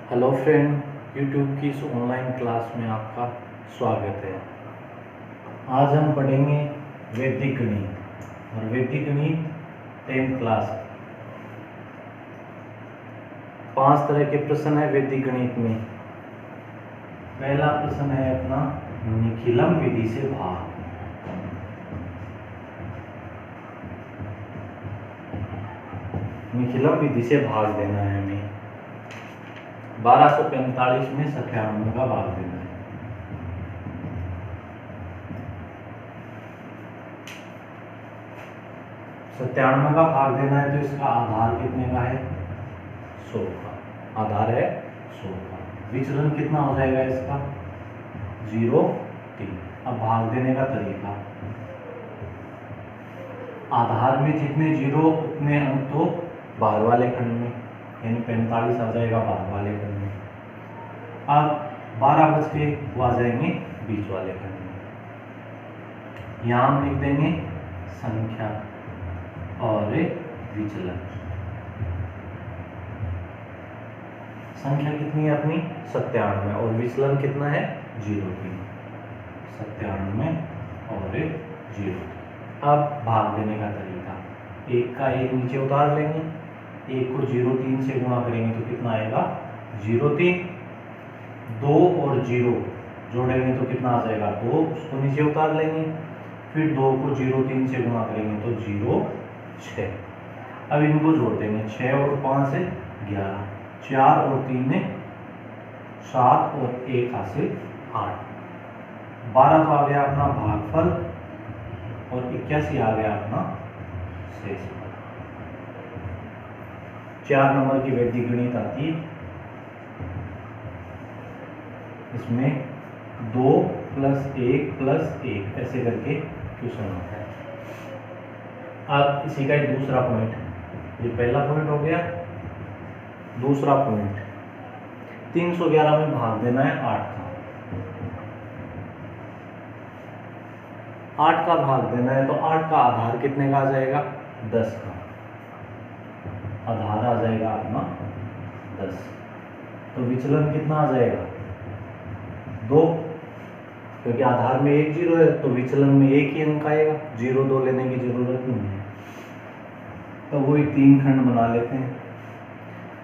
Hello friend, YouTube की इस online class में आपका स्वागत है। आज हम पढ़ेंगे वैदिक गणित और वैदिक गणित 10th क्लास। 5 तरह के प्रश्न है वैदिक गणित में। पहला प्रश्न है अपना निखिलम विधि से भाग। निखिलम विधि से भाग देना है हमें। 1245 में 97 का भाग देना है। सत्तानवे का भाग देना है तो इसका आधार कितने का है? 100 का। आधार है 100 का। विचलन कितना हो जाएगा इसका? 0, 3। अब भाग देने का तरीका, आधार में जितने जीरो उतने अंक तो बाहर वाले खंड में, यानी 45 आ जाएगा बाहर वाले खंड में। अब 12 बच के वो आ जाएंगे बीच वाले खंड में। यहाँ हम लिख देंगे संख्या और विचलन। संख्या कितनी है अपनी? 97 और विचलन कितना है? 0, 3। 97 और 0। अब भाग देने का तरीका, एक का एक नीचे उतार लेंगे, एक को 0, 3 से गुणा करेंगे तो कितना आएगा? 0, 3। 2 और 0 जोड़ेंगे तो कितना आ जाएगा? 2। उसको नीचे उतार लेंगे, फिर 2 को 0, 3 से गुणा करेंगे तो 0, 6। अब इनको जोड़ देंगे, 6 और 5 से 11, 4 और 3 में 7 और 1 से 8। 12 तो आ गया अपना भागफल और 81 आ गया अपना शेषफल। 4 नंबर की वैदिक गणित आती है। इसमें 2 + 1 + 1 ऐसे करके क्वेश्चन होता है। अब इसी का एक दूसरा पॉइंट, ये पहला पॉइंट हो गया। दूसरा पॉइंट, 311 में भाग देना है 8 का। 8 का भाग देना है तो 8 का आधार कितने का आ जाएगा? 10 का। आधार आ जाएगा अपना 10। तो विचलन कितना आ जाएगा? 2, क्योंकि आधार में 1 0 है तो विचलन में एक ही अंक आएगा, 0, 2 लेने की जरूरत नहीं है। तो वही 3 खंड बना लेते हैं।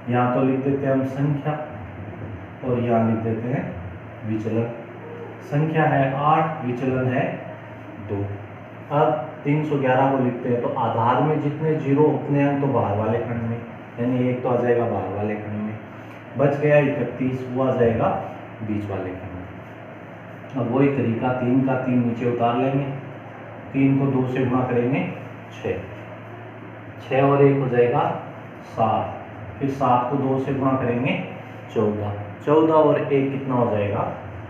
यहाँ तो लिख देते हैं हम संख्या और यहाँ लिख देते हैं विचलन। संख्या है 8, विचलन है 2। अब 311 को लिखते हैं तो आधार में जितने जीरो उतने अंक तो बाहर वाले खंड में, यानी एक तो आ जाएगा बाहर वाले खंड में। बच गया 31, वो आ जाएगा बीच वाले खंड में। अब वही तरीका, 3 का 3 नीचे उतार लेंगे, 3 को 2 से गुणा करेंगे 6, 6 और 1 हो जाएगा 7, फिर 7 को 2 से गुणा करेंगे 14, 14 और 1 कितना हो जाएगा?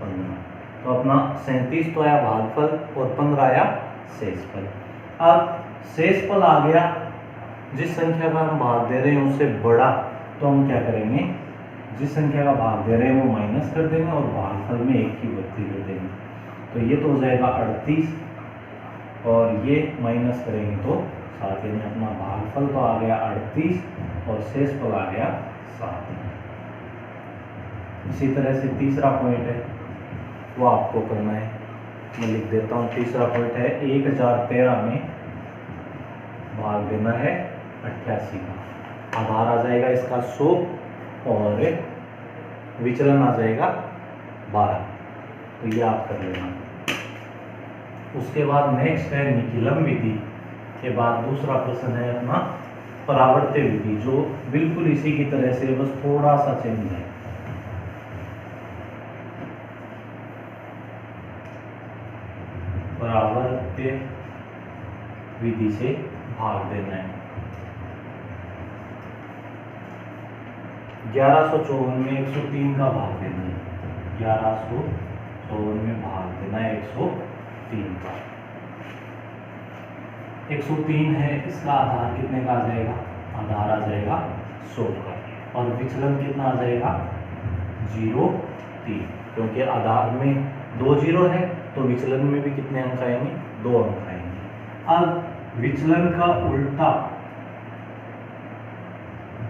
15। तो अपना 37 तो आया भागफल और 15 आया शेषफल। अब शेषफल आ गया, जिस संख्या का हम भाग दे रहे हैं उससे बड़ा, तो हम क्या करेंगे? जिस संख्या का भाग दे रहे हैं वो माइनस कर देंगे और भागफल में 1 की वृद्धि कर देंगे। तो ये तो हो जाएगा 38 और ये माइनस करेंगे तो 7, यानी अपना भागफल तो आ गया 38 और शेषफल आ गया 7। इसी तरह से तीसरा पॉइंट है वो आपको करना है, मैं लिख देता हूँ। तीसरा पॉइंट है 1013 में भाग देना है 88 का। आधार आ जाएगा इसका 100 और विचलन आ जाएगा 12। तो ये आप कर लेना। उसके बाद नेक्स्ट है निखिलम विधि के बाद दूसरा प्रश्न है अपना परावर्त्य विधि, जो बिल्कुल इसी की तरह से बस थोड़ा सा चेंज है। परावर्त्य विधि से भाग देना है। 1154 में 103 का भाग देना है। 1154 में भाग देना है 103 का। 103 है, इसका आधार कितने का आ जाएगा? आधार आ जाएगा 100 का और विचलन कितना आ जाएगा? 0, 3। क्योंकि आधार में 2 0 है तो विचलन में भी कितने अंक आएंगे? 2 अंक आएंगे। अब विचलन का उल्टा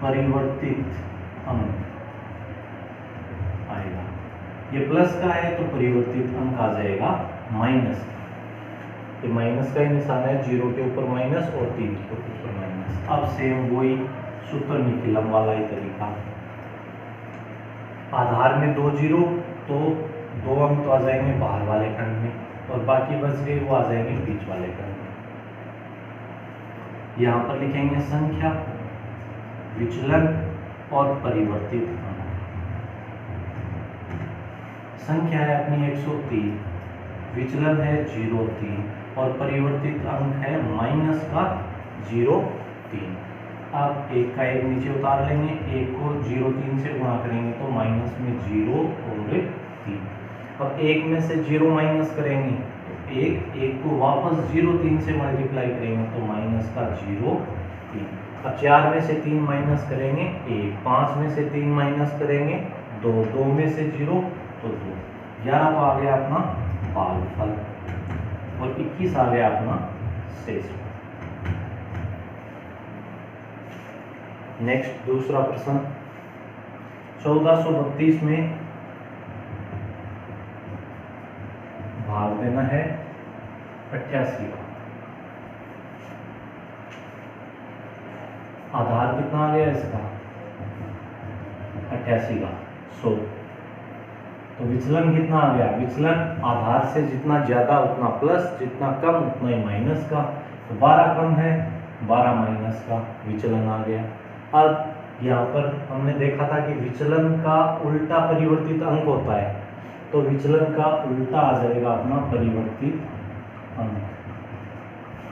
परिवर्तित अंक ये प्लस का है तो परिवर्तित अंक आ जाएगा माइनस। ये माइनस का ही निशान है, 0 के ऊपर माइनस और 3 के ऊपर माइनस। अब सेम वही सूत्र निकलम वाला ही तरीका, आधार में 2 जीरो तो 2 अंक तो आ जाएंगे बाहर वाले खंड में और बाकी बच गए वो आ जाएंगे बीच वाले खंड में। यहाँ पर लिखेंगे संख्या, विचलन और परिवर्तित अंक। संख्या है अपनी 103, विचलन है 0.3 और परिवर्तित अंक है माइनस का 0.3। अब एक का एक नीचे उतार लेंगे, एक को 0.3 से गुणा करेंगे तो माइनस में 0 और 3। अब एक में से 0 माइनस करेंगे तो एक को वापस 0.3 से मल्टीप्लाई करेंगे तो माइनस का 0.3। अब 4 में से 3 माइनस करेंगे 1, 5 में से 3 माइनस करेंगे 2, 2 में से 0 तो 2, 11 तो आ गया अपना भागफल और 21 आ गया अपना शेषफल। नेक्स्ट दूसरा प्रश्न, 1432 में भाग देना है 88 का। आधार कितना आ गया इसका 88 का 100, तो विचलन कितना आ गया, विचलन आधार से जितना ज्यादा उतना प्लस, जितना कम उतना ही माइनस का। तो 12 कम है 12 माइनस का विचलन आ गया। अब यहाँ पर हमने देखा था कि विचलन का उल्टा परिवर्तित अंक होता है, तो विचलन का उल्टा आ जाएगा अपना परिवर्तित अंक,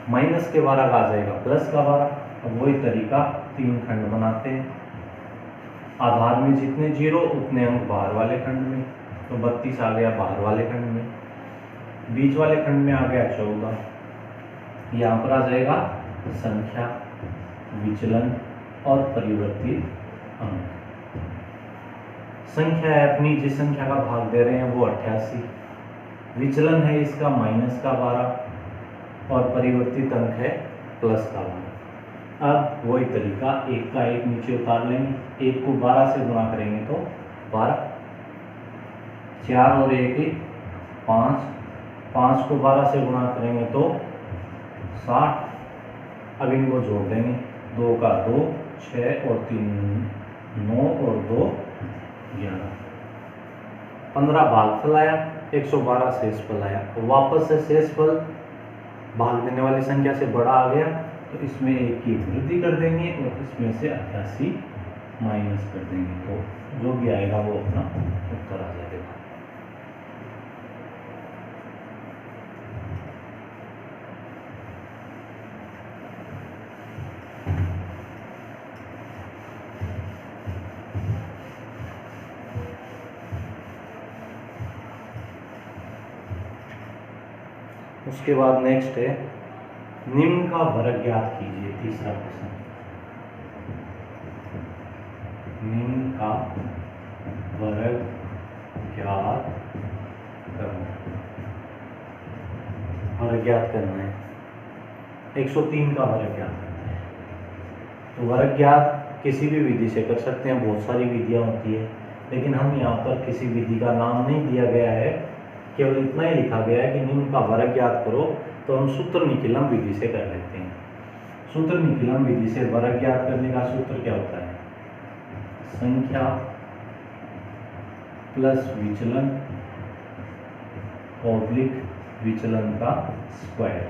माइनस के 12 का आ जाएगा प्लस का 12। अब वही तरीका 3 खंड बनाते हैं, आधार में जितने 0 उतने अंक बाहर वाले खंड में, तो 32 आ गया बाहर वाले खंड में, बीच वाले खंड में आ गया 14। यहाँ पर आ जाएगा संख्या, विचलन और परिवर्तित अंक। संख्या है अपनी, जिस संख्या का भाग दे रहे हैं वो 88, विचलन है इसका माइनस का 12 और परिवर्तित अंक है प्लस का 12। अब वही तरीका, एक का एक नीचे उतार लेंगे, एक को 12 से गुणा करेंगे तो 12, 4 और 1 5, 5 को 12 से गुणा करेंगे तो 60। अब इनको जोड़ देंगे, 2 का 2, 6 और 3 9 और 2 11, 15 भागफल आया, 112 शेषफल आया। तो वापस से शेषफल भाग देने वाली संख्या से बड़ा आ गया तो इसमें 1 की वृद्धि कर देंगे और इसमें से 88 माइनस कर देंगे, तो जो भी आएगा वो अपना उत्तर आ जाएगा। उसके बाद नेक्स्ट है निम्न का वर्ग ज्ञात कीजिए। तीसरा प्रश्न, निम्न का वर्ग ज्ञात करना, वर्ग ज्ञात करना है, 103 का वर्ग ज्ञात करना है। तो वर्ग ज्ञात किसी भी विधि से कर सकते हैं, बहुत सारी विधियां होती है, लेकिन हम यहाँ पर किसी विधि का नाम नहीं दिया गया है, केवल इतना ही लिखा गया है कि निम्न का वर्ग ज्ञात करो। तो हम सूत्र निकलम विधि से कर लेते हैं। सूत्र निकलम विधि से वर्ग ज्ञात करने का सूत्र क्या होता है, संख्या प्लस विचलन ऑब्लिक विचलन का स्क्वायर।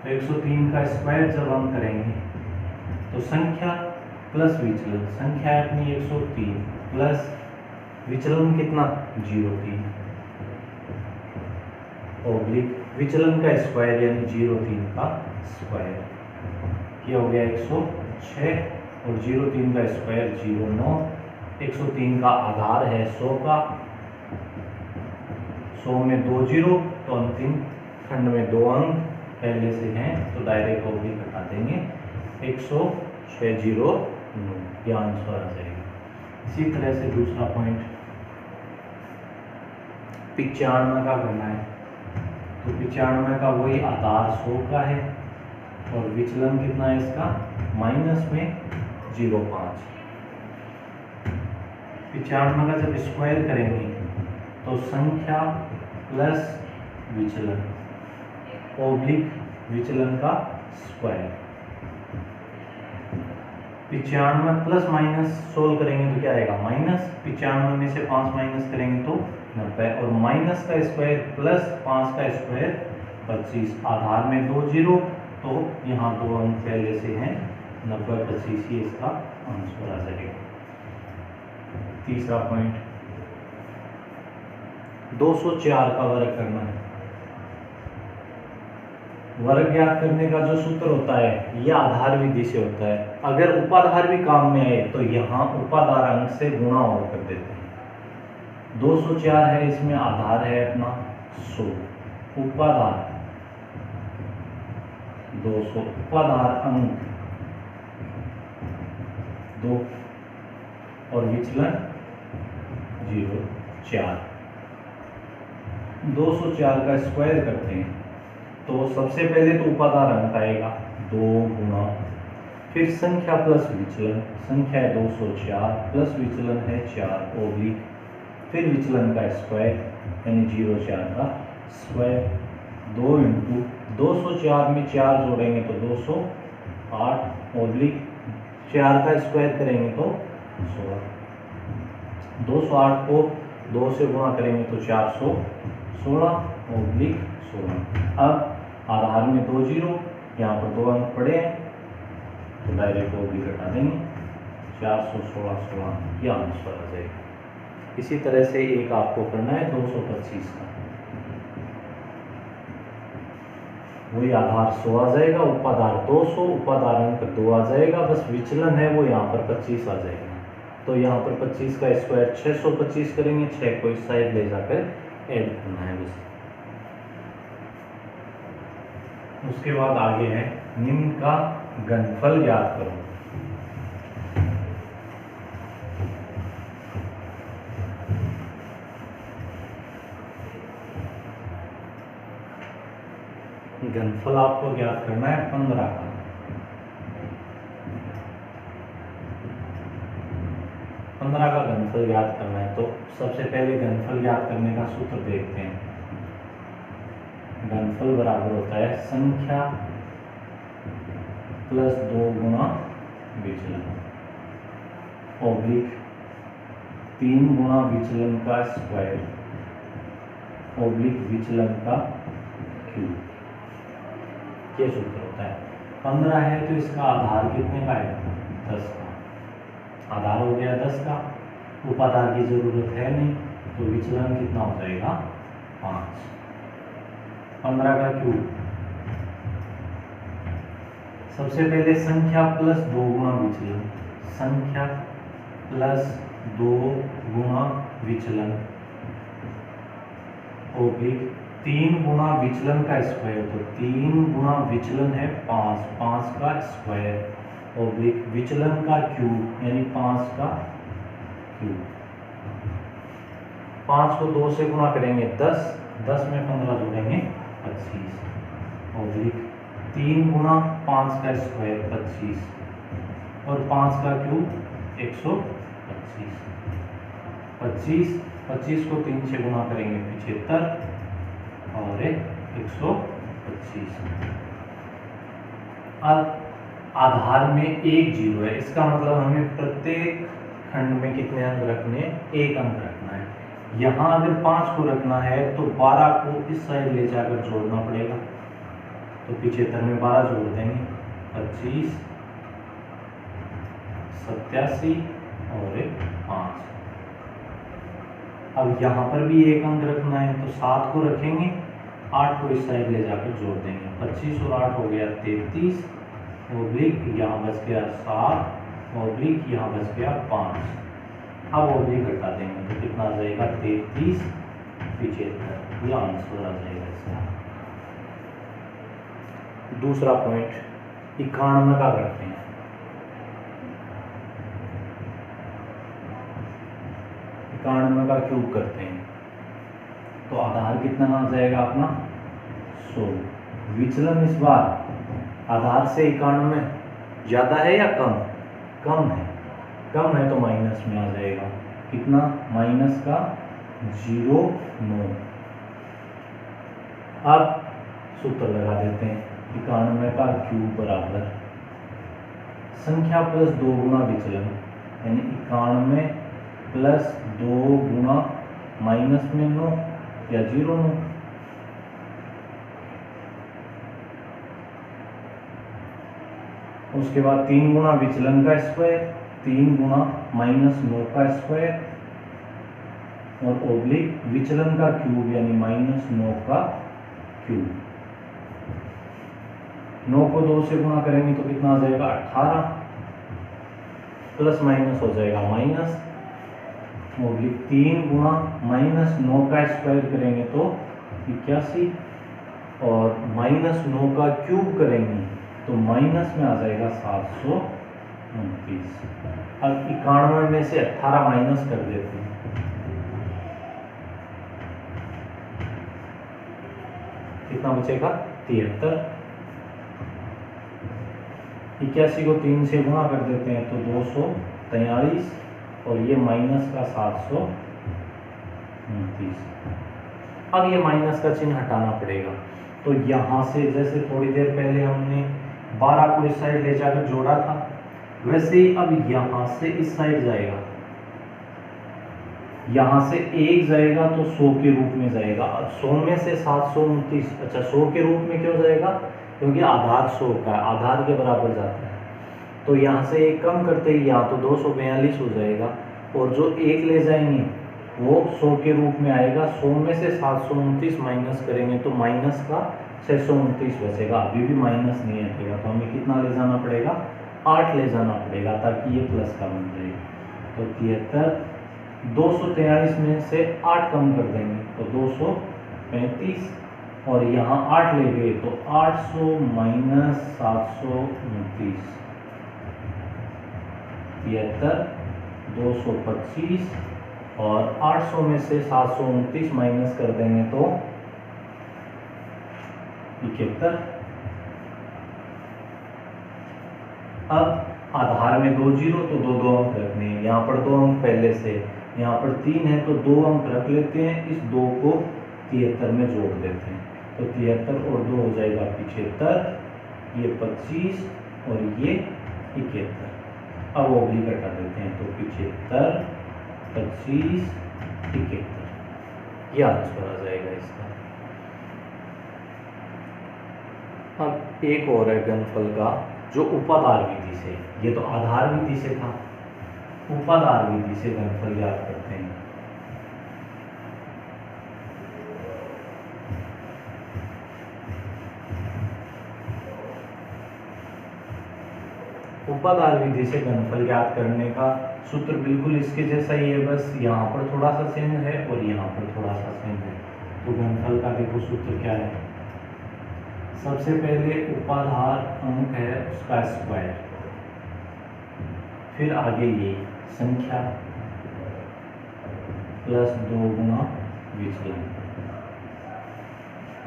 तो 103 का स्क्वायर जब हम करेंगे तो संख्या प्लस विचलन, संख्या है अपनी 103 प्लस विचलन कितना 0.3 ऑब्लिक विचलन का स्क्वायर यानी 0.3 का स्क्वायर, ये हो गया 106 और 0.3 का स्क्वायर 0.9। 103 का आधार है 100 का, 100 में 2 जीरो तो अंतिम खंड में 2 अंक पहले से हैं तो डायरेक्ट ऑब्लिक हटा देंगे, 106 यह आंसर आ जाएगा। इसी तरह से दूसरा पॉइंट 95 का करना है। तो 95 का वही आधार 100 का है और विचलन कितना है इसका माइनस में 0.5। 95 का जब स्क्वायर करेंगे तो संख्या प्लस विचलन ओब्लिक विचलन का स्क्वायर। 95 प्लस माइनस सोल्व करेंगे तो क्या आएगा माइनस, 95 में से 5 माइनस करेंगे तो 90, और माइनस का स्क्वायर प्लस 5 का स्क्वायर 25। आधार में 2 जीरो, तो यहाँ 2 अंक पहले से हैं, 90 25 ही इसका आंसर आ जाएगा। तीसरा पॉइंट 204 का वर्ग करना है। वर्ग ज्ञात करने का जो सूत्र होता है यह आधार विधि से होता है। अगर उपाधार भी काम में आए तो यहाँ उपाधार अंक से गुणा और कर देते हैं। 204 है, इसमें आधार है अपना 100, उपाधार 200, उपाधार अंक 2 और विचलन 0 4। 204 का स्क्वायर करते हैं तो सबसे पहले तो उपाधार अंक आएगा 2 गुना, फिर संख्या प्लस विचलन, संख्या है 204 प्लस विचलन है 4 ओब्लिक, फिर विचलन का स्क्वायर यानी 04 का स्क्वायर, 2 इंटू 204 में 4 जोड़ेंगे तो 208 ओब्लिक 4 का स्क्वायर करेंगे तो 16। 208 को 2 से गुणा करेंगे तो 416 ओब्लिक 16। अब आधार में 2 जीरो, यहाँ पर 2 अंक पड़े हैं तो डायरेक्ट ओब्लिक हटा देंगे, 416 16 यह आंसर आ जाएगा। इसी तरह से एक आपको करना है 225 का, वही आधार 100 आ जाएगा, उपाधार 200, उपाधार अंक 2 आ जाएगा, बस विचलन है वो यहाँ पर 25 आ जाएगा। तो यहाँ पर 25 का स्क्वायर 625 करेंगे, 6 को इस साइड ले जाकर ऐड करना है बस। उसके बाद आगे है निम्न का घनफल ज्ञात करो। घनफल आपको ज्ञात करना है 15 का। 15 का घनफल ज्ञात करना है तो सबसे पहले घनफल ज्ञात करने का सूत्र देखते हैं। घनफल बराबर होता है संख्या प्लस 2 गुना विचलन ओब्लिक 3 गुना विचलन का स्क्वायर ओब्लिक विचलन का क्यूब। ये सूत्र होता है। 15 है तो इसका आधार कितने का है 10 का, आधार हो गया 10 का, उपाधार की जरूरत है नहीं तो विचलन कितना हो जाएगा 5। 15 का क्यूब, सबसे पहले संख्या प्लस 2 गुना विचलन, संख्या प्लस 2 गुना विचलन ओब्लिक 3 गुना विचलन का स्क्वायर, तो 3 गुना विचलन है 5, 5 का स्क्वायर ओब्लिक विचलन का क्यूब यानी 5 का क्यूब। 5 को 2 से गुणा करेंगे 10, 10 में 15 जोड़ेंगे 25 ओब्लिक 3 गुना 5 का स्क्वायर 25 और 5 का क्यूब 125। 25 को 3 से गुणा करेंगे 75 और 125। अब आधार में 1 जीरो है, इसका मतलब हमें प्रत्येक खंड में कितने अंक रखने हैं, 1 अंक रखना है। यहाँ अगर 5 को रखना है तो 12 को इस साइड ले जाकर जोड़ना पड़ेगा, तो 75 में 12 जोड़ देंगे 25 87 और 5। अब यहाँ पर भी 1 अंक रखना है तो 7 को रखेंगे, 8 को इस साइड ले जाकर जोड़ देंगे, 25 और 8 हो गया 33 ओब्लिक यहाँ बच गया 7 ओब्लिक यहाँ बच गया 5। अब ओब्लिक हटा देंगे तो कितना आ जाएगा 33 75, यह आंसर आ जाएगा इसका। दूसरा पॉइंट 91 का करते हैं। 91 का क्यूब करते हैं तो आधार कितना आ जाएगा अपना 100। विचलन इस बार आधार से 91 ज़्यादा है या कम, कम है, कम है तो माइनस में आ जाएगा, कितना माइनस का 09। अब सूत्र लगा देते हैं, 91 का क्यूब बराबर संख्या प्लस 2 गुना विचलन, यानी 91 प्लस 2 गुना माइनस में 9 या 09। उसके बाद 3 गुना विचलन का स्क्वायर, 3 गुना माइनस 9 का स्क्वायर और ओब्लिक विचलन का क्यूब यानी माइनस 9 का क्यूब। 9 को 2 से गुणा करेंगे तो कितना आ जाएगा 18, प्लस माइनस हो जाएगा माइनस, ओब्लिक 3 गुना माइनस 9 का स्क्वायर करेंगे तो 81 और माइनस 9 का क्यूब करेंगे तो माइनस में आ जाएगा 729। अब 91 में से 18 माइनस कर देते हैं, कितना बचेगा 73। 81 को 3 से गुणा कर देते हैं तो 243 और ये माइनस का 729। अब ये माइनस का चिन्ह हटाना पड़ेगा, तो यहाँ से जैसे थोड़ी देर पहले हमने 12 को इस साइड ले जाकर जोड़ा था, वैसे ही अब यहाँ से इस साइड जाएगा, यहाँ से 1 जाएगा तो 100 के रूप में जाएगा। अब 100 में से 729, अच्छा 100 के रूप में क्यों जाएगा, क्योंकि आधार 100 का है, आधार के बराबर जाता है। तो यहाँ से 1 कम करते ही यहाँ तो 242 हो जाएगा और जो 1 ले जाएंगे वो 100 के रूप में आएगा। 100 में से 729 माइनस करेंगे तो माइनस का 629 बचेगा, अभी भी माइनस नहीं हटेगा, तो हमें कितना ले जाना पड़ेगा 8 ले जाना पड़ेगा ताकि ये प्लस का बन जाएगा। तो 73, 243 में से 8 कम कर देंगे तो 235 और यहाँ 8 ले गए तो 800 माइनस 729, 73, 225 और 800 में से 729 माइनस कर देंगे तो 71। अब आधार में 2 जीरो तो 2 अंक रखने हैं, यहाँ पर 2 अंक पहले से, यहाँ पर 3 है तो 2 अंक रख लेते हैं, इस 2 को 73 में जोड़ देते हैं तो 73 और 2 हो जाएगा 75, ये 25 और ये 71। अब वो भी घटा देते हैं तो 75, 25, 71, यह आंसर आ जाएगा इसका। अब एक और है घनफल का जो उपाधार विधि से, ये तो आधार विधि से था, उपाधार विधि से घनफल याद करते हैं। उपाधार विधि से घनफल ज्ञात करने का सूत्र बिल्कुल इसके जैसा ही है, बस यहाँ पर थोड़ा सा सेम है और यहाँ पर थोड़ा सा सेम है। तो घनफल का देखो सूत्र क्या है, सबसे पहले उपाधार अंक है उसका स्क्वायर, फिर आगे ये संख्या प्लस 2 गुना विचलन।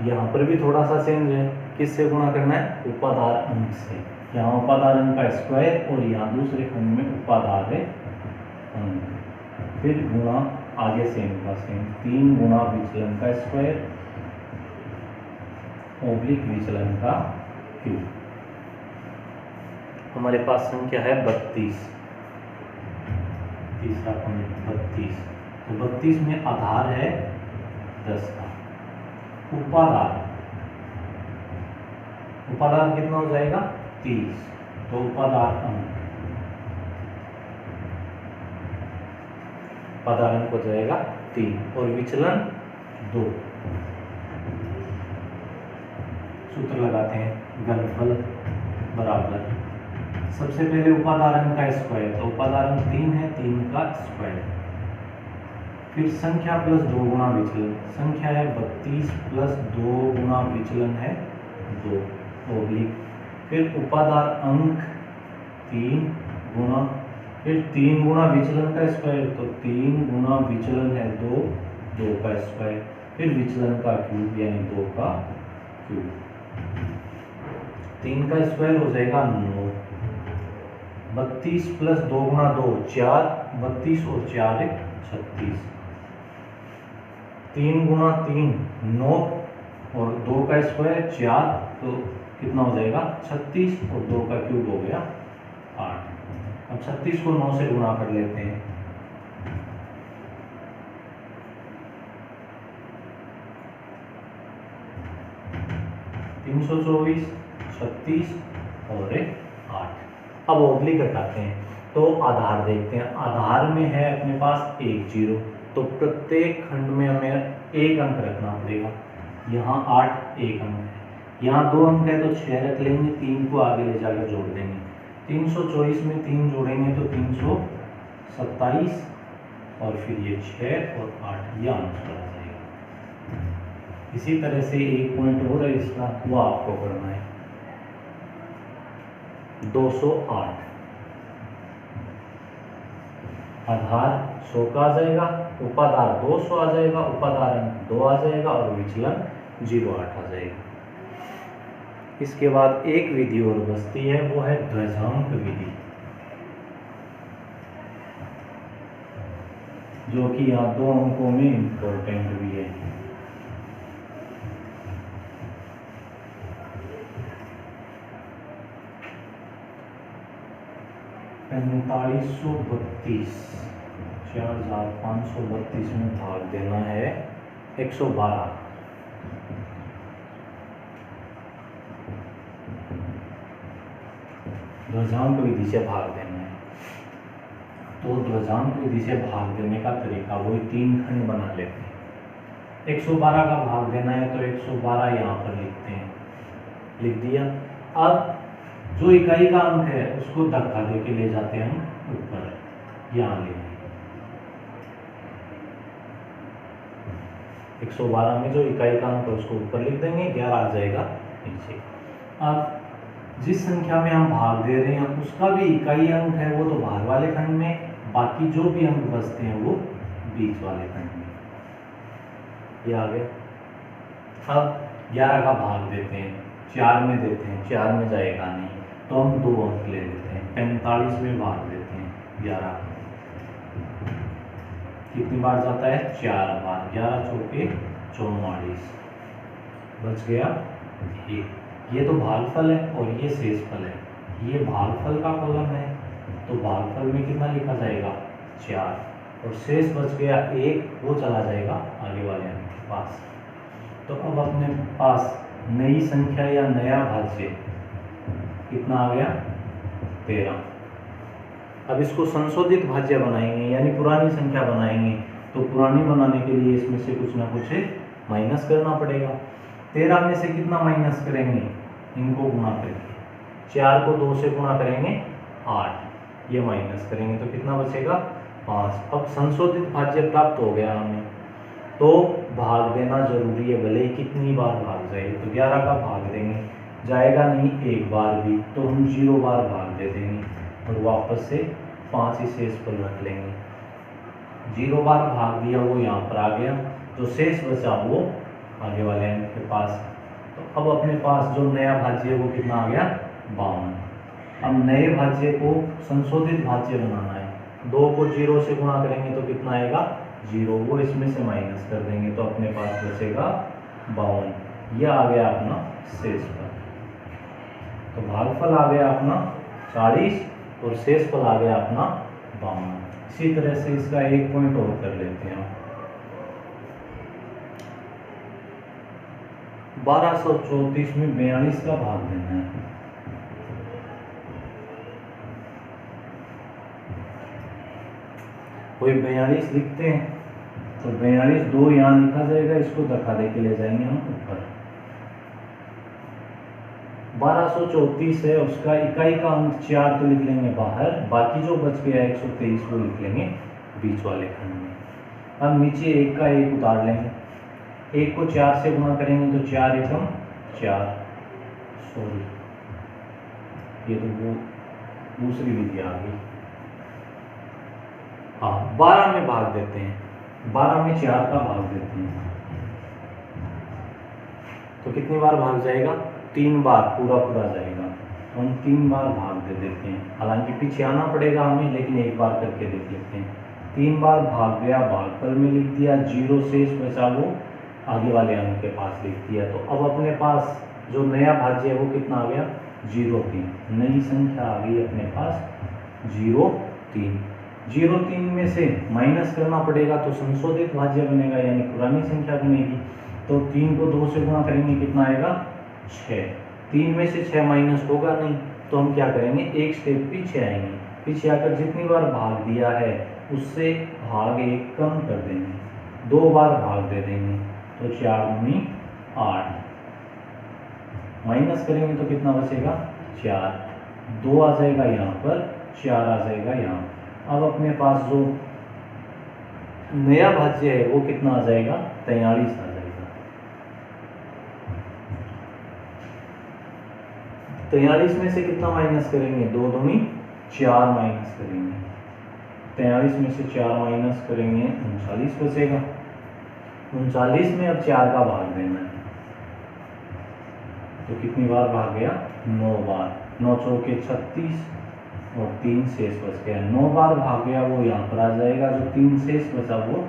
यहाँ पर भी थोड़ा सा चेंज है, किससे गुणा करना है, उपाधार अंक से। यहाँ उपाधार अंक का स्क्वायर और यहाँ दूसरे खंड में उपाधार है अंक, फिर गुणा आगे सेम का सेम, 3 गुना विचलन का स्क्वायर ओब्लिक विचलन का क्यूब। हमारे पास संख्या है 32, तीसरा पॉइंट 32, तो 32 में आधार है 10 का, उपाधार कितना हो जाएगा 30, तो उपाधार अंक हो जाएगा 3 और विचलन 2। सूत्र लगाते हैं, घनफल बराबर सबसे पहले उपाधार अंक का स्क्वायर, तो उपाधार अंक 3 है, 3 का स्क्वायर, फिर संख्या प्लस 2 गुना विचलन, संख्या है 32 प्लस 2 गुना विचलन है 2 ओब्लिक, फिर उपाधार अंक 3 गुना, फिर 3 गुना विचलन का स्क्वायर, तो 3 गुना विचलन है 2, 2 का स्क्वायर, फिर विचलन का क्यूब यानी 2 का क्यूब। 3 का स्क्वायर हो जाएगा 9, 32 प्लस 2 गुना 2 4, 32 और 4 1 36, 3 गुणा 3 9 और 2 का स्क्वायर 4, तो कितना हो जाएगा 36 और 2 का क्यूब हो गया 8। अब 36 को 9 से गुणा कर लेते हैं। तीन सौ 24, 36 और 8। अब ओब्लिक हटाते हैं तो आधार देखते हैं। आधार में है अपने पास 1 0, तो प्रत्येक खंड में हमें एक अंक रखना पड़ेगा। यहाँ 8 एक अंक है, यहाँ 2 अंक है तो 6 रख लेंगे, 3 को आगे ले जाकर जोड़ देंगे। 324 में 3 जोड़ेंगे तो 327 और फिर ये 6 और 8, यह आंसर आ जाएगा। इसी तरह से एक पॉइंट और है इसका, वो आपको करना है 208। आधार 100 का आ जाएगा, उपाधार 200 आ जाएगा, उपाधार अंक 2 आ जाएगा और विचलन 0.8 आ जाएगा। इसके बाद एक विधि और बचती है, वो है ध्वजांक विधि, जो कि यहाँ 2 अंकों में इंपॉर्टेंट भी है। पैंतालीस सौ 4532 में भाग देना है 112। ध्वजांक विधि से भाग देना है, तो ध्वजांक विधि से भाग देने का तरीका वही 3 खंड बना लेते हैं। 112 का भाग देना है तो 112 यहाँ पर लिखते हैं, लिख दिया। अब जो इकाई का अंक है उसको धक्का दे के ले जाते हैं हम ऊपर, यहाँ ले 112 में जो इकाई का अंक है उसको ऊपर लिख देंगे, 11 आ जाएगा नीचे। अब जिस संख्या में हम भाग दे रहे हैं उसका भी इकाई अंक है वो तो बाहर वाले खंड में, बाकी जो भी अंक बचते हैं वो बीच वाले खंड में, ये आ गया। अब 11 का भाग देते हैं, 4 में देते हैं, 4 में जाएगा नहीं तो हम 2 अंक ले लेते हैं, 45 में भाग देते हैं 11, कितनी बार जाता है 4 बार, 11 चौके 44, बच गया 1। ये तो भागफल है और ये शेषफल है, ये भागफल का कॉलम है तो भागफल में कितना लिखा जाएगा 4 और शेष बच गया 1, वो चला जाएगा आगे वाले अंक के पास। तो अब अपने पास नई संख्या या नया भाज्य कितना आ गया 13। अब इसको संशोधित भाज्य बनाएंगे यानी पुरानी संख्या बनाएंगे, तो पुरानी बनाने के लिए इसमें से कुछ ना कुछ माइनस करना पड़ेगा। 13 में से कितना माइनस करेंगे, इनको गुणा करके, 4 को 2 से गुणा करेंगे 8, ये माइनस करेंगे तो कितना बचेगा 5। अब संशोधित भाज्य प्राप्त हो गया हमें, तो भाग देना जरूरी है, भले ही कितनी बार भाग जाए। तो 11 का भाग देंगे, जाएगा नहीं एक बार भी तो हम 0 बार भाग दे देंगे और वापस से 5 ही शेष पर रख लेंगे। 0 बार भाग दिया वो यहाँ पर आ गया, जो शेष बचा वो आगे वाले अंक के पास। तो अब अपने पास जो नया भाज्य है वो कितना आ गया 52। अब नए भाज्य को संशोधित भाज्य बनाना है, 2 को 0 से गुणा करेंगे तो कितना आएगा 0, वो इसमें से माइनस कर देंगे तो अपने पास बचेगा 52। यह आ गया अपना शेषफल। तो भागफल आ गया अपना 40 और शेषफल आ गया अपना 52। इसी तरह से इसका एक पॉइंट और कर लेते हैं। 1234 में 42 का भाग देना है। कोई 42 लिखते हैं तो 42 2 यहाँ लिखा जाएगा, इसको धक्का दे के ले जाएंगे हम ऊपर। 1234 है, उसका इकाई का अंक 4 तो लिख लेंगे बाहर, बाकी जो बच गया 123 वो लिख लेंगे बीच वाले खंड में। अब नीचे 1 का 1 उतार लेंगे, 1 को 4 से गुणा करेंगे तो 4 एकम 4, सॉरी ये तो वो दूसरी विधि आ गई। हाँ 12 में भाग देते हैं, 12 में 4 का भाग देते हैं तो कितनी बार भाग जाएगा 3 बार, पूरा पूरा जाएगा। हम 3 बार भाग दे देते हैं, हालांकि पीछे आना पड़ेगा हमें, लेकिन एक बार करके देख लेते हैं। 3 बार भाग गया, भागफल में लिख दिया, 0 शेष बचा वो आगे वाले अंक के पास लिख दिया। तो अब अपने पास जो नया भाज्य है वो कितना आ गया, 0,3। नई संख्या आ गई अपने पास 0,3। 0,3 में से माइनस करना पड़ेगा तो संशोधित भाज्य बनेगा, यानी पुरानी संख्या बनेगी। तो 3 को 2 से गुणा करेंगे, कितना आएगा, 6। 3 में से 6 माइनस होगा नहीं, तो हम क्या करेंगे, एक स्टेप पीछे आएंगे। पीछे आकर जितनी बार भाग दिया है उससे भाग 1 कम कर देंगे, 2 बार भाग दे देंगे, तो 4 दूनी 8। माइनस करेंगे तो कितना बचेगा, 4। 2 आ जाएगा यहाँ पर, 4 आ जाएगा यहाँ। अब अपने पास जो नया भाज्य है वो कितना आ जाएगा, 43 आ जाएगा। 43 में से कितना माइनस करेंगे, 2 दूनी 4 माइनस करेंगे। 43 में से 4 माइनस करेंगे, 39 बचेगा। 39 में अब 4 का भाग देना है, तो कितनी बार भाग गया, 9 बार। 9 चौके 36 और 3 शेष बच गया। 9 बार भाग गया, वो यहाँ पर आ जाएगा। जो 3 शेष बचा वो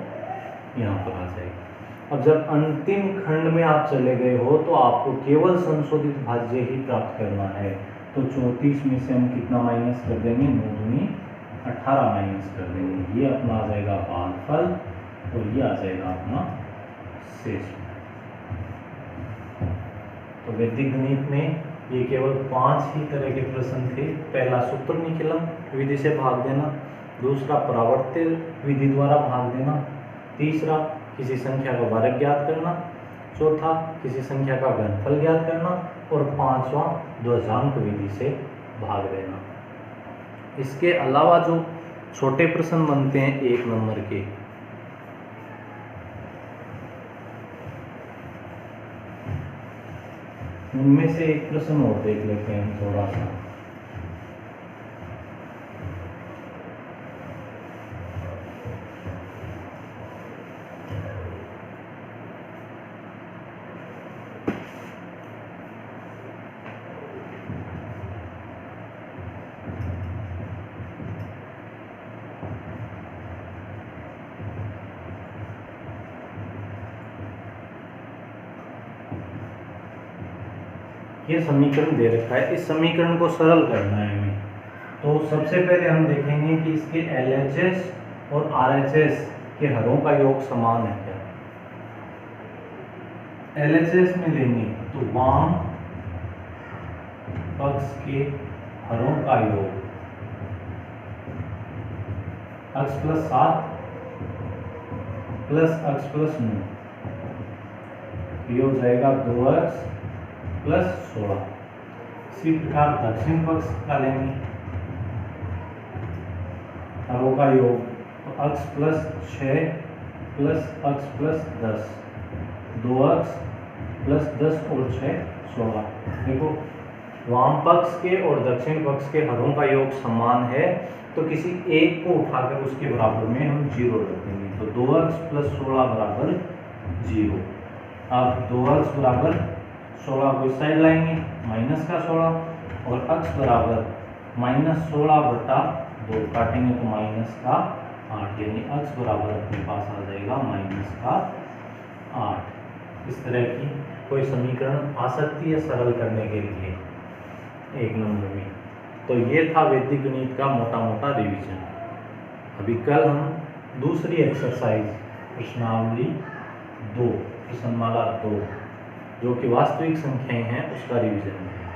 यहाँ पर आ जाएगा। अब जब अंतिम खंड में आप चले गए हो तो आपको केवल संशोधित भाज्य ही प्राप्त करना है। तो 34 में से हम कितना माइनस कर देंगे, 9 दूनी 18 माइनस कर देंगे। ये अपना आ जाएगा भागफल और ये आ जाएगा अपना शेष। तो वैदिक गणित में ये केवल 5 ही तरह के प्रश्न थे। पहला सूत्र निकलन विधि से भाग देना, दूसरा परावर्त्य विधि द्वारा भाग देना, तीसरा किसी संख्या का वर्ग ज्ञात करना, चौथा किसी संख्या का घनफल ज्ञात करना और पांचवा ध्वजांक विधि से भाग देना। इसके अलावा जो छोटे प्रश्न बनते हैं 1 नंबर के, उनमें से एक प्रश्न और देख लेते हैं थोड़ा सा। ये समीकरण दे रखा है, इस समीकरण को सरल करना है हमें। तो सबसे पहले हम देखेंगे कि इसके LHS और RHS के हरों का योग समान है क्या। LHS में लेंगे तो वाम पक्ष के हरों का योग x + 7 + x + 9, ये हो जाएगा 2x + 16। इसी प्रकार दक्षिण पक्ष का लेंगे हरों का योग, तो x + 6 + x + 10, 2x + 10 और 6 16। देखो वाम पक्ष के और दक्षिण पक्ष के हरों का योग समान है, तो किसी एक को उठाकर उसके बराबर में हम 0 रख देंगे। तो 2x + 16 = 0। अब 2x = 16 को इस साइड लाएंगे, माइनस का 16 और x बराबर -16/2 काटेंगे तो माइनस का 8, यानी x बराबर अपने पास आ जाएगा माइनस का 8। इस तरह की कोई समीकरण आ सकती है सरल करने के लिए 1 नंबर में। तो ये था वैदिक गणित का मोटा मोटा रिवीजन। अभी कल हम दूसरी एक्सरसाइज प्रश्नावली 2 प्रश्नमाला 2 जो कि वास्तविक संख्याएं हैं उसका रिवीजन है।